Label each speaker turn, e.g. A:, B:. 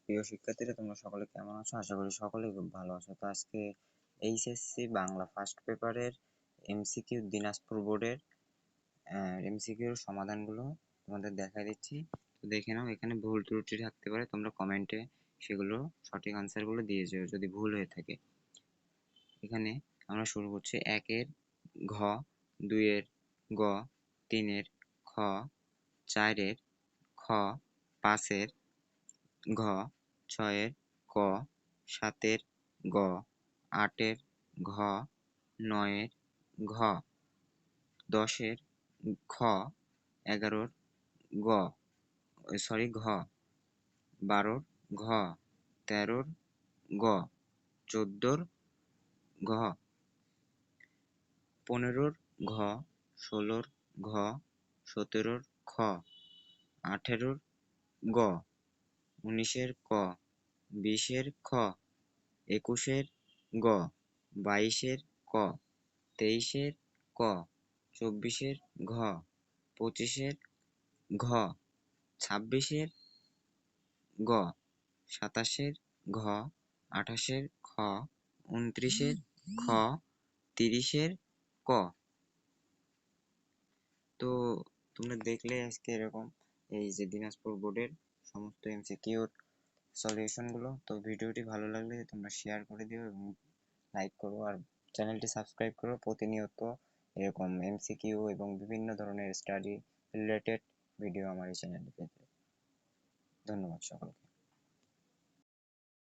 A: প্রিয় শিক্ষার্থীরা, তোমরা সকলে কেমন আছো? আশা করি সকলেই খুব ভালো আছো। তো আজকে এইচএসসি বাংলা ফার্স্ট পেপারের এমসিকিউ দিনাজপুর বোর্ডের এমসিকিউর সমাধানগুলো তোমাদের দেখাই দিচ্ছি। তো দেখে নাও, এখানে ভুল ত্রুটি থাকতে পারে, তোমরা কমেন্টে সেগুলো সঠিক আনসারগুলো দিয়ে যেও যদি ভুল হয়ে থাকে। এখানে আমরা শুরু করছি 1-এর ঘ, 2-এর গ, 3-এর খ, 4-এর খ, 5-এর ঘ, 6-এর ক, 7-এর গ, 8-এর ঘ, 9-এর ঘ, 10-এর খ, 11-র ঘ, 12-র ঘ, 13-র গ, 14-র ঘ, 15-র ঘ, 16-র ঘ, 17-র খ, 18-র গ, 19-এর ক, 20-এর খ, 21-এর গ, 22-এর ক, 23-এর ক, 24-এর ঘ, 25-এর ঘ, 26-এর গ, 27-এর ঘ, 28-এর খ, 29-এর খ, 30-এর ক। তো তোমরা দেখলে আজকে এরকম এই যে দিনাজপুর বোর্ডের সমস্ত এমসিকিউর সলিউশনগুলো। তো ভিডিওটি ভালো লাগলে তোমরা শেয়ার করে দিও এবং লাইক করো, আর চ্যানেলটি সাবস্ক্রাইব করো। প্রতিনিয়ত এরকম এমসিকিউ এবং বিভিন্ন ধরনের স্টাডি রিলেটেড ভিডিও আমার এই চ্যানেলে পেতে। ধন্যবাদ সকলকে।